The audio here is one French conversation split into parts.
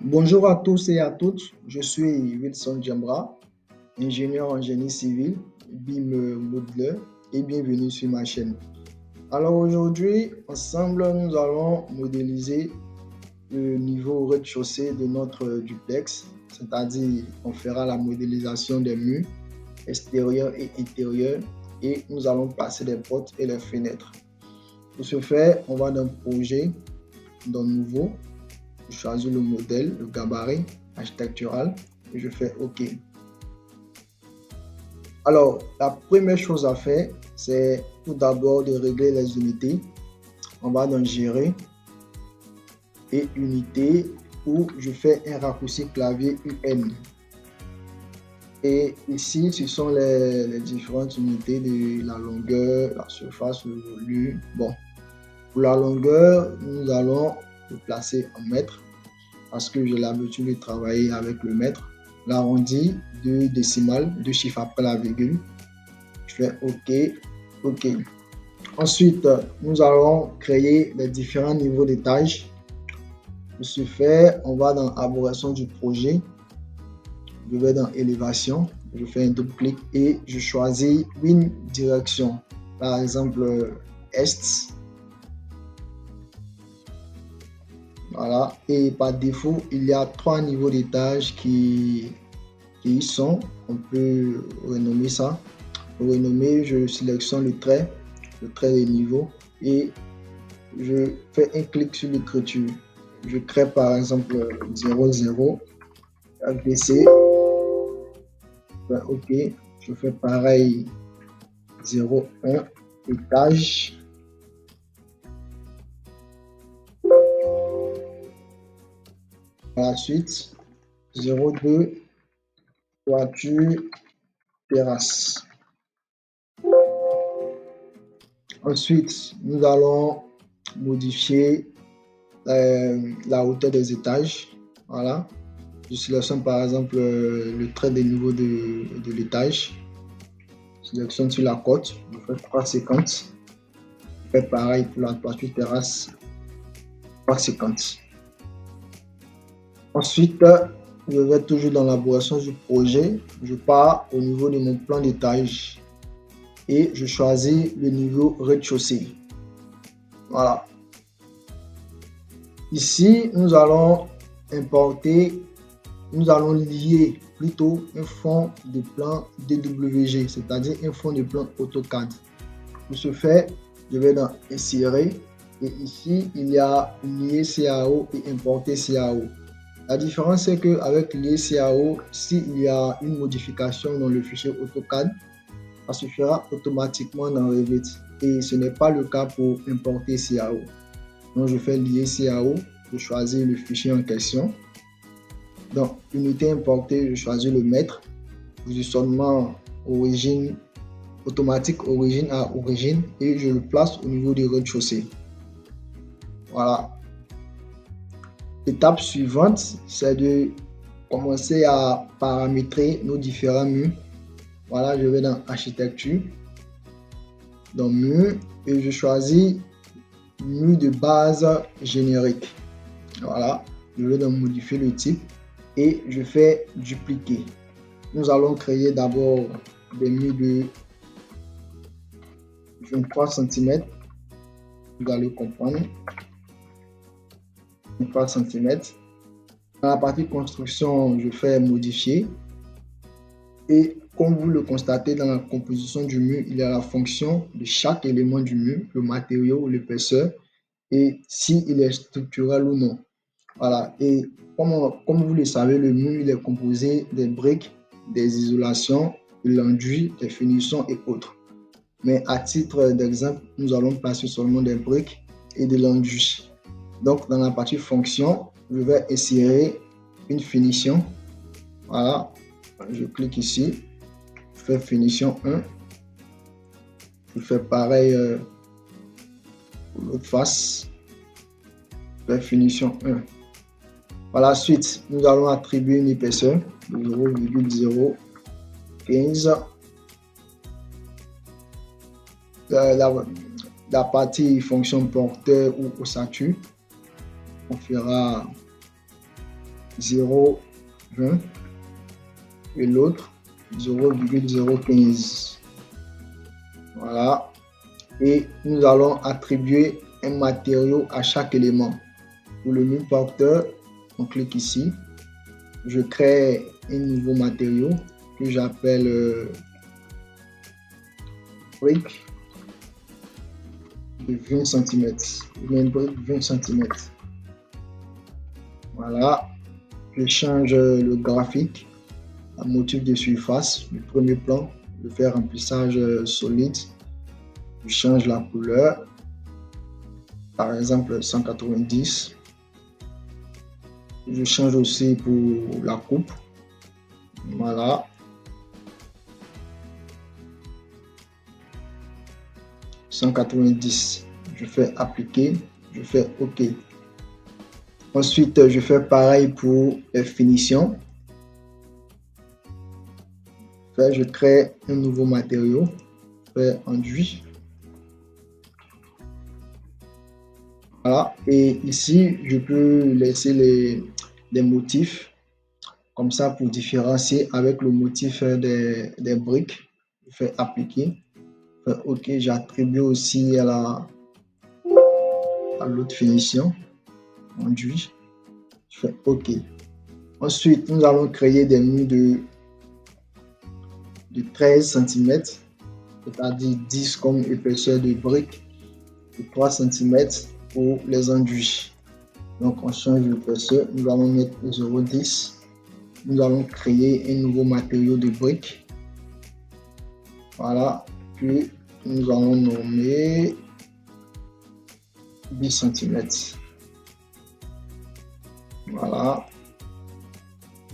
Bonjour à tous et à toutes, je suis Wilson Djambra, ingénieur en génie civil, BIM Modeler et bienvenue sur ma chaîne. Alors aujourd'hui, ensemble, nous allons modéliser le niveau au rez-de-chaussée de notre duplex, c'est-à-dire on fera la modélisation des murs extérieurs et intérieurs et nous allons placer les portes et les fenêtres. Pour ce faire, on va dans projet, dans nouveau, je choisis le modèle, le gabarit architectural et je fais OK. Alors, la première chose à faire, c'est tout d'abord de régler les unités. On va dans Gérer et Unités où je fais un raccourci clavier UN. Et ici, ce sont les différentes unités de la longueur, la surface, le volume. Bon, pour la longueur, nous allons le placer en mètres parce que j'ai l'habitude de travailler avec le mètre. L'arrondi, 2 décimales, 2 chiffres après la virgule. Je fais OK, OK. Ensuite, nous allons créer les différents niveaux d'étage. Pour ce faire, on va dans Arborescence du projet. Je vais dans Élévation. Je fais un double clic et je choisis une direction. Par exemple, Est. Voilà. Et par défaut, il y a 3 niveaux d'étage qui y sont. On peut renommer ça. Pour renommer, je sélectionne le trait de niveau et je fais un clic sur l'écriture. Je crée par exemple 00 ABC. OK. Je fais pareil 01 étage. Par la suite, 02 toiture terrasse. Ensuite, nous allons modifier la hauteur des étages. Voilà. Je sélectionne par exemple le trait de niveau de l'étage. Je sélectionne sur la côte. Je fais 3,50. Je fais pareil pour la toiture terrasse. 3,50. Ensuite, je vais toujours dans l'élaboration du projet. Je pars au niveau de mon plan d'étage et je choisis le niveau rez-de-chaussée. Voilà. Ici, nous allons importer, nous allons lier plutôt un fond de plan DWG, c'est-à-dire un fond de plan AutoCAD. Pour ce faire, je vais dans Insérer et ici, il y a lier CAO et importer CAO. La différence, c'est qu'avec lier CAO, s'il y a une modification dans le fichier AutoCAD, ça se fera automatiquement dans Revit et ce n'est pas le cas pour importer CAO. Donc, je fais lier CAO, je choisis le fichier en question. Dans unité importée, je choisis le mètre, positionnement origine automatique origine à origine et je le place au niveau du rez-de-chaussée. Voilà. L'étape suivante, c'est de commencer à paramétrer nos différents murs. Voilà, je vais dans architecture, dans mur et je choisis mur de base générique. Voilà, je vais donc modifier le type et je fais dupliquer. Nous allons créer d'abord des murs de 23 cm. Vous allez comprendre. 23 cm. Dans la partie construction, je fais modifier. Et comme vous le constatez dans la composition du mur, il y a la fonction de chaque élément du mur, le matériau ou l'épaisseur, et s'il est structurel ou non. Voilà. Et comme vous le savez, le mur il est composé des briques, des isolations, de l'enduit, des finitions et autres. Mais à titre d'exemple, nous allons placer seulement des briques et de l'enduit. Donc, dans la partie fonction, je vais insérer une finition. Voilà. Je clique ici. Je fais finition 1. Je fais pareil pour l'autre face. Je fais finition 1. Par la suite, nous allons attribuer une épaisseur de 0,015. La partie fonction porteur ou ossature, on fera 0,20 et l'autre 0,015. Voilà. Et nous allons attribuer un matériau à chaque élément. Pour le mur porteur, on clique ici. Je crée un nouveau matériau que j'appelle brique de 20 cm. Une brique 20 cm. Voilà. Je change le graphique, la motif de surface, le premier plan, je fais remplissage solide. Je change la couleur, par exemple 190. Je change aussi pour la coupe. Voilà. « 190. Je fais appliquer, je fais OK. Ensuite, je fais pareil pour les finitions. Je crée un nouveau matériau, je fais enduit. Voilà. Et ici, je peux laisser les motifs comme ça pour différencier avec le motif des briques. Je fais appliquer. Je fais OK. J'attribue aussi à l'autre finition, enduit. Je fais OK. Ensuite, nous allons créer des murs de 13 cm, c'est-à-dire 10 comme épaisseur de brique, et 3 cm pour les enduits. Donc, on change l'épaisseur. Nous allons mettre 0,10. Nous allons créer un nouveau matériau de brique. Voilà. Puis, nous allons nommer 10 cm. Voilà.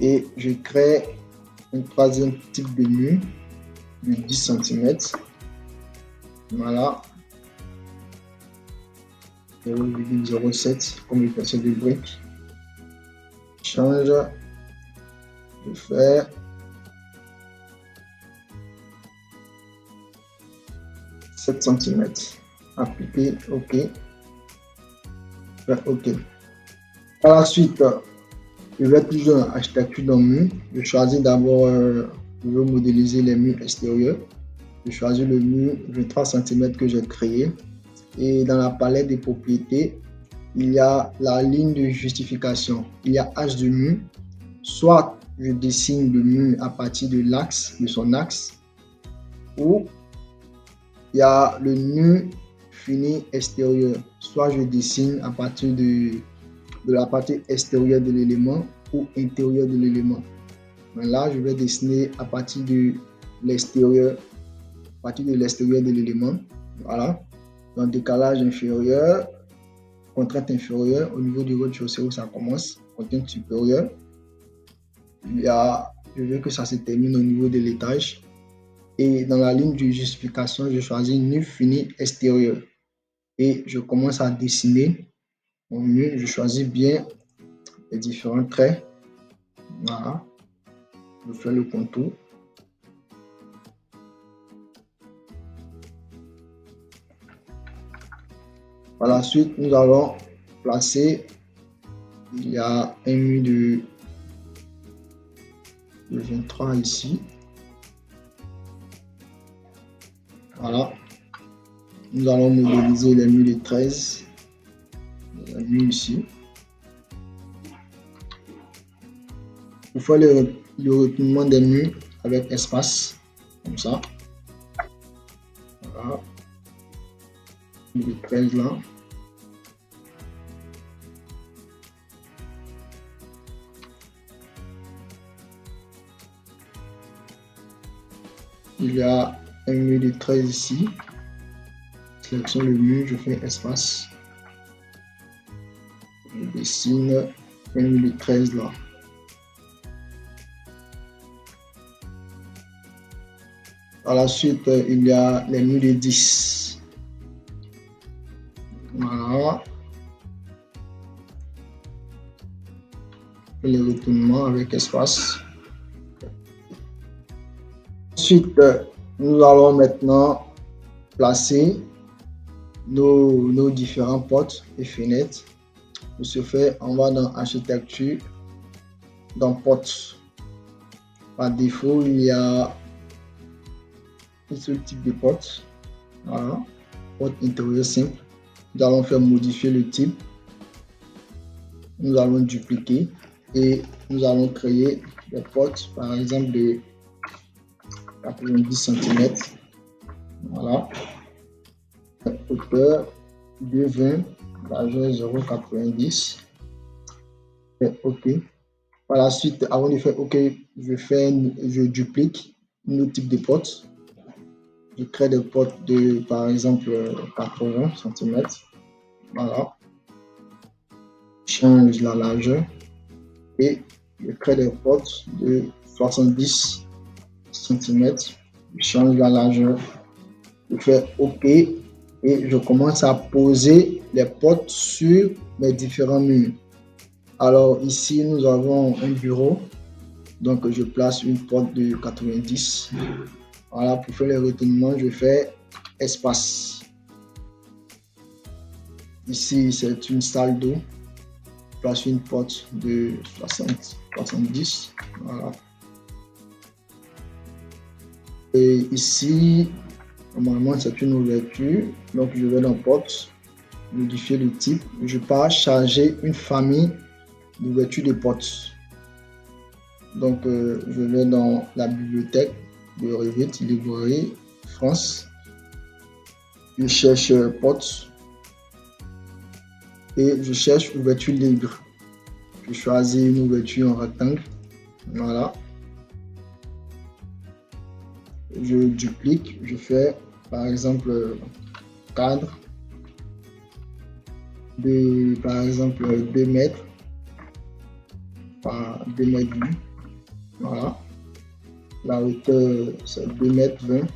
Et je crée un troisième type de mur de 10 cm. Voilà. 0,07 comme épaisseur de brique. Change. Je fais 7 cm. Appliquer, OK. Je fais OK. Par la suite, je vais toujours dans architecture d'un mur. Je choisis d'abord, je veux modéliser les murs extérieurs. Je choisis le mur 23 cm que j'ai créé. Et dans la palette des propriétés, il y a la ligne de justification. Il y a H de mur. Soit je dessine le mur à partir de l'axe, de son axe, ou il y a le mur fini extérieur. Soit je dessine à partir de la partie extérieure de l'élément ou intérieure de l'élément. Là, je vais dessiner à partir de l'extérieur, de l'élément. Voilà. Donc, décalage inférieur, contrainte inférieure au niveau du rez-de-chaussée où ça commence, contrainte supérieure. Je veux que ça se termine au niveau de l'étage. Et dans la ligne de justification, je choisis mur fini extérieur. Et je commence à dessiner mon mur. Je choisis bien les différents traits. Voilà. Je fais le contour. Par la suite, nous allons placer, il y a un mur de 23 ici. Voilà. Nous allons modéliser les murs de 13. Les murs ici. Pour faire le retournement des murs avec espace, comme ça. Voilà. Le 13 là. Il y a un mur de 13 ici. Sélectionne le mur, je fais espace. Je dessine un mur de 13 là. Par la suite, il y a les murs de 10. Voilà. Et le retournement avec espace. Ensuite, nous allons maintenant placer nos différentes portes et fenêtres. Pour ce faire, on va dans architecture, dans porte. Par défaut, il y a un seul type de porte. Voilà, porte intérieure simple. Nous allons faire modifier le type. Nous allons dupliquer et nous allons créer des portes, par exemple de 90 cm. Voilà. Hauteur 2,20, largeur 0,90. OK. Par la suite, avant de faire OK, je duplique un autre type de porte. Je crée des portes de, par exemple, 80 cm. Voilà. Change la largeur et je crée des portes de 70 cm. Je change la largeur. Je fais OK et je commence à poser les portes sur mes différents murs. Alors ici, nous avons un bureau. Donc, je place une porte de 90. Voilà, pour faire les retournements, je fais espace. Ici, c'est une salle d'eau. Je place une porte de 70. Voilà. Et ici, normalement, c'est une ouverture. Donc, je vais dans porte, modifier le type. Je pars charger une famille d'ouverture de portes. Donc, je vais dans la bibliothèque de Revit, librairie, France. Je cherche porte et je cherche ouverture libre. Je choisis une ouverture en rectangle. Voilà. Je duplique, je fais par exemple cadre de par exemple 2 mètres par 2 mètres 20. Voilà. La hauteur c'est 2 mètres 20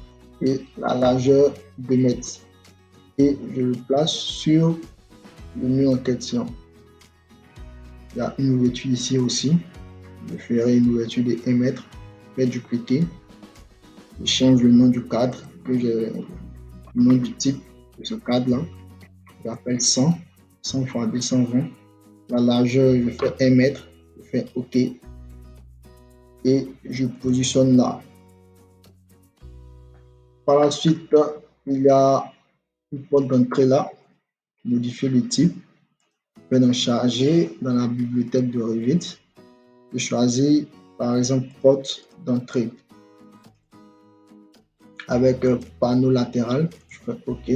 et la largeur 2 mètres. Et je le place sur le mur en question. Il y a une ouverture ici aussi. Je ferai une ouverture de 1 mètre. Je vais dupliquer. Je change le nom du cadre, le nom du type de ce cadre-là. J'appelle 100 x 220. La largeur, je fais 1 mètre. Je fais OK. Et je positionne là. Par la suite, il y a une porte d'entrée là. Modifier le type. Je vais donc charger dans la bibliothèque de Revit. Je choisis par exemple porte d'entrée avec un panneau latéral. Je fais OK.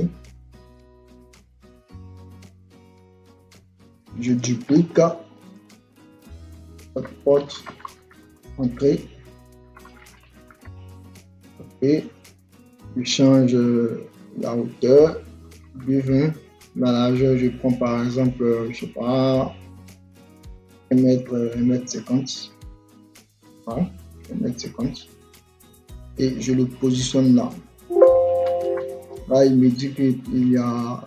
Je duplique la porte entrée. OK. Je change la hauteur du 20. La largeur, je prends par exemple, je sais pas, 1 mètre 50. Voilà, 1 mètre 50. Et je le positionne là. Là, il me dit qu'il y a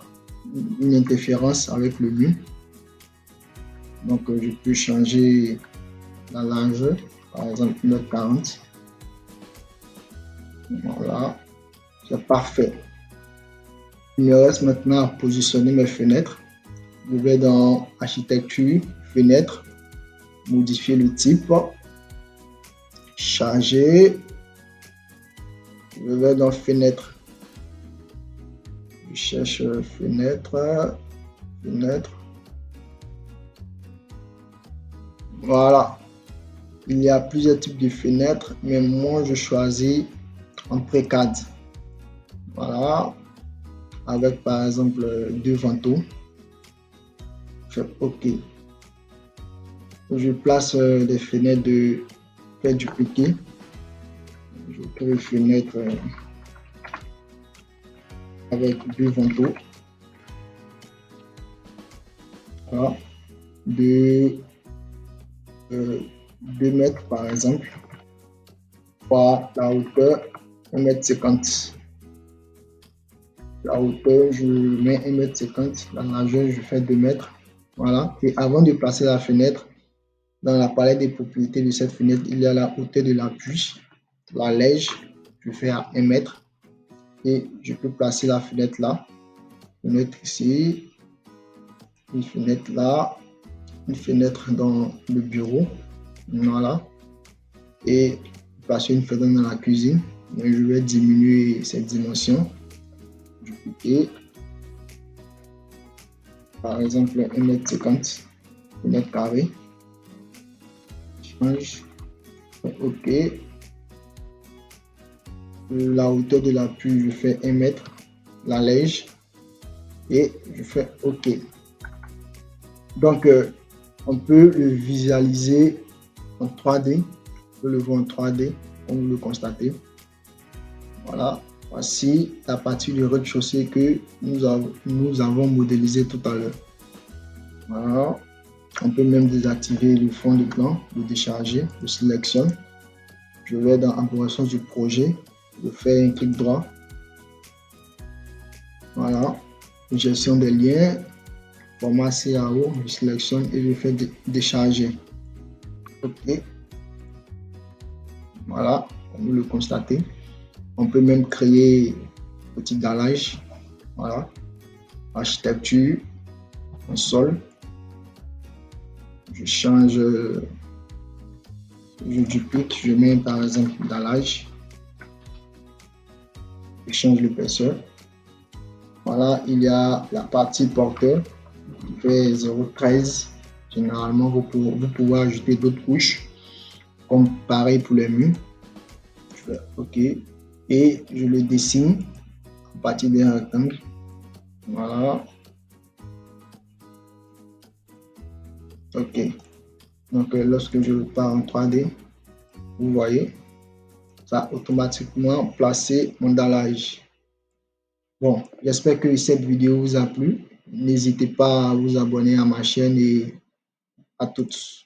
une interférence avec le mur. Donc, je peux changer la largeur, par exemple 1,40 m. Voilà, c'est parfait. Il me reste maintenant à positionner mes fenêtres. Je vais dans architecture, fenêtre, modifier le type, charger. Je vais dans fenêtre. Je cherche fenêtre, fenêtre. Voilà. Il y a plusieurs types de fenêtres, mais moi je choisis en précade. Voilà. Avec par exemple 2 vantaux. Je fais OK. Je place des fenêtres de faire dupliquer. Je crée une fenêtre avec 2 vantaux. Voilà. De 2 mètres par exemple. Par la hauteur 1,50 m. La hauteur, je mets 1,50 m. La largeur, je fais 2 mètres. Voilà. Et avant de placer la fenêtre, dans la palette des propriétés de cette fenêtre, il y a la hauteur de l'appui, la lège, je fais à 1 mètre. Et je peux placer la fenêtre là. Fenêtre ici. Une fenêtre là. Une fenêtre dans le bureau. Voilà. Et placer une fenêtre dans la cuisine. Donc, je vais diminuer cette dimension. Dupliquer. Par exemple, 1,50 m, 1 m². Change. OK. La hauteur de l'appui, je fais 1 m. L'allège. Et je fais OK. Donc, on peut le visualiser en 3D. On peut le voir en 3D, comme vous le constatez. Voilà. Voici la partie du rez-de-chaussée que nous avons modélisé tout à l'heure. Voilà. On peut même désactiver le fond de plan, le décharger, je sélectionne. Je vais dans Information du projet, je fais un clic droit. Voilà. Gestion des liens, format CAO, je sélectionne et je fais décharger. OK. Voilà, comme vous le constatez. On peut même créer un petit dallage. Voilà. Architecture, un sol. Je change, je duplique, je mets par exemple dallage. Je change l'épaisseur. Voilà, il y a la partie porteur qui fait 0,13. Généralement, vous pouvez ajouter d'autres couches, comme pareil pour les murs. Je fais OK. Et je le dessine à partir d'un rectangle. Voilà. OK. Donc, lorsque je pars en 3D, vous voyez, ça a automatiquement placé mon dallage. Bon, j'espère que cette vidéo vous a plu. N'hésitez pas à vous abonner à ma chaîne et à toutes.